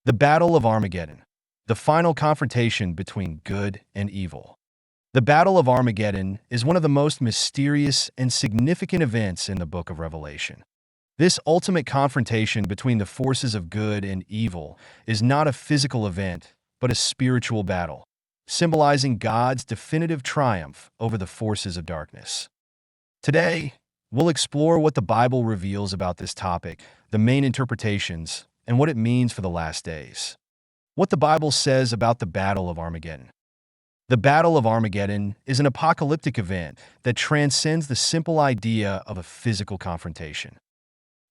The Battle of Armageddon, the final confrontation between good and evil. The Battle of Armageddon is one of the most mysterious and significant events in the book of Revelation. This ultimate confrontation between the forces of good and evil is not a physical event, but a spiritual battle, symbolizing God's definitive triumph over the forces of darkness. Today, we'll explore what the Bible reveals about this topic, the main interpretations, and what it means for the last days. What the Bible says about the Battle of Armageddon. The Battle of Armageddon is an apocalyptic event that transcends the simple idea of a physical confrontation.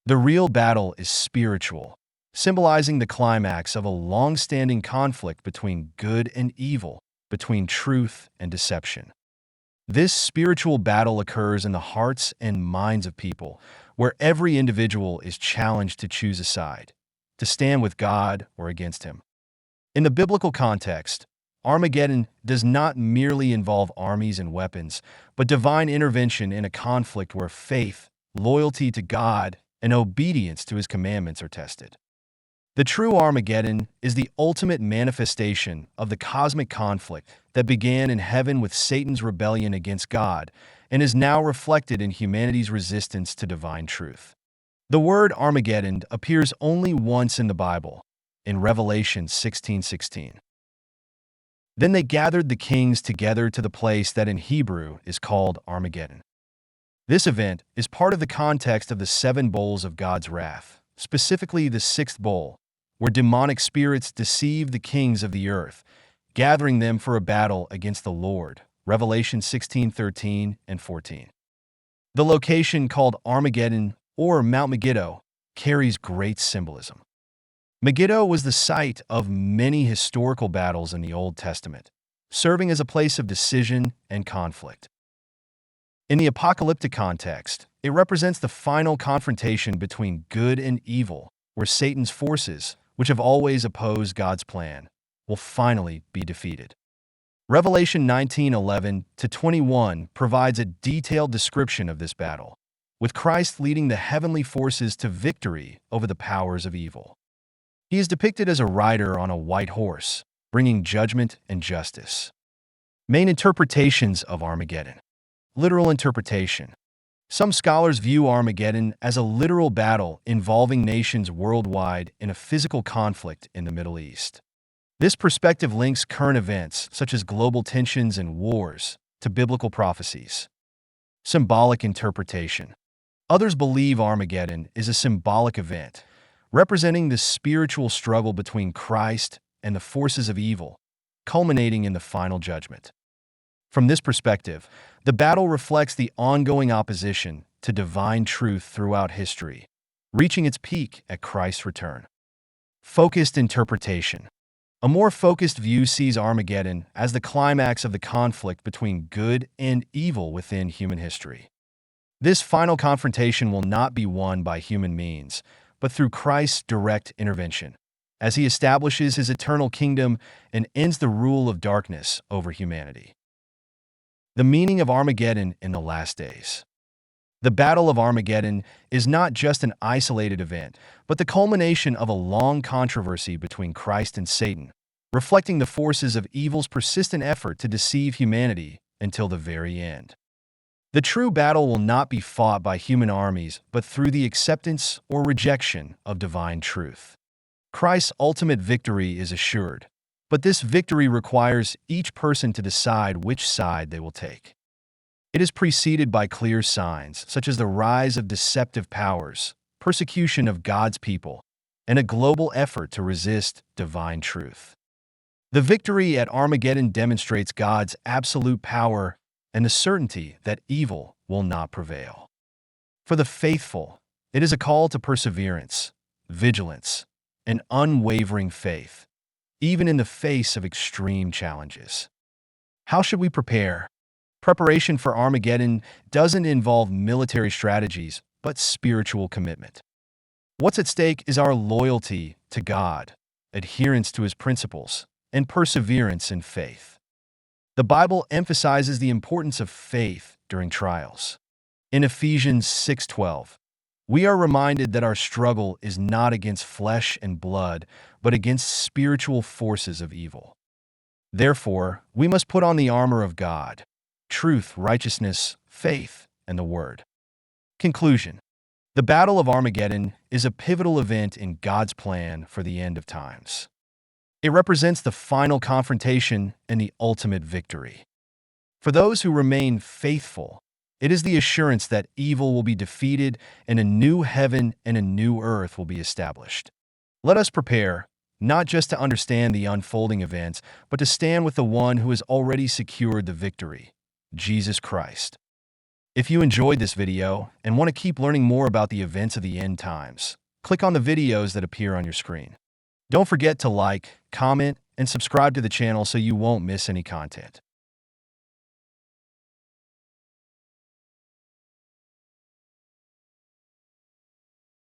The real battle is spiritual, symbolizing the climax of a long-standing conflict between good and evil, between truth and deception. This spiritual battle occurs in the hearts and minds of people, where every individual is challenged to choose a side, to stand with God or against Him. In the biblical context, Armageddon does not merely involve armies and weapons, but divine intervention in a conflict where faith, loyalty to God, and obedience to His commandments are tested. The true Armageddon is the ultimate manifestation of the cosmic conflict that began in heaven with Satan's rebellion against God and is now reflected in humanity's resistance to divine truth. The word Armageddon appears only once in the Bible, in Revelation 16:16. Then they gathered the kings together to the place that in Hebrew is called Armageddon. This event is part of the context of the 7 bowls of God's wrath, specifically the 6th bowl, where demonic spirits deceive the kings of the earth, gathering them for a battle against the Lord. Revelation 16:13 and 14. The location called Armageddon or Mount Megiddo carries great symbolism. Megiddo was the site of many historical battles in the Old Testament, serving as a place of decision and conflict. In the apocalyptic context, it represents the final confrontation between good and evil, where Satan's forces, which have always opposed God's plan, will finally be defeated. Revelation 19:11-21 provides a detailed description of this battle, with Christ leading the heavenly forces to victory over the powers of evil. He is depicted as a rider on a white horse, bringing judgment and justice. Main interpretations of Armageddon. Literal interpretation. Some scholars view Armageddon as a literal battle involving nations worldwide in a physical conflict in the Middle East. This perspective links current events, such as global tensions and wars, to biblical prophecies. Symbolic interpretation. Others believe Armageddon is a symbolic event, representing the spiritual struggle between Christ and the forces of evil, culminating in the final judgment. From this perspective, the battle reflects the ongoing opposition to divine truth throughout history, reaching its peak at Christ's return. Focused interpretation. A more focused view sees Armageddon as the climax of the conflict between good and evil within human history. This final confrontation will not be won by human means, but through Christ's direct intervention, as He establishes His eternal kingdom and ends the rule of darkness over humanity. The meaning of Armageddon in the last days. The Battle of Armageddon is not just an isolated event, but the culmination of a long controversy between Christ and Satan, reflecting the forces of evil's persistent effort to deceive humanity until the very end. The true battle will not be fought by human armies, but through the acceptance or rejection of divine truth. Christ's ultimate victory is assured, but this victory requires each person to decide which side they will take. It is preceded by clear signs, such as the rise of deceptive powers, persecution of God's people, and a global effort to resist divine truth. The victory at Armageddon demonstrates God's absolute power and the certainty that evil will not prevail. For the faithful, it is a call to perseverance, vigilance, and unwavering faith, even in the face of extreme challenges. How should we prepare? Preparation for Armageddon doesn't involve military strategies, but spiritual commitment. What's at stake is our loyalty to God, adherence to His principles, and perseverance in faith. The Bible emphasizes the importance of faith during trials. In Ephesians 6:12, We are reminded that our struggle is not against flesh and blood, but against spiritual forces of evil. Therefore, we must put on the armor of God: truth, righteousness, faith, and the Word. Conclusion. The Battle of Armageddon is a pivotal event in God's plan for the end of times. It represents the final confrontation and the ultimate victory. For those who remain faithful, it is the assurance that evil will be defeated and a new heaven and a new earth will be established. Let us prepare, not just to understand the unfolding events, but to stand with the one who has already secured the victory, Jesus Christ. If you enjoyed this video and want to keep learning more about the events of the end times, click on the videos that appear on your screen. Don't forget to like, comment, and subscribe to the channel so you won't miss any content.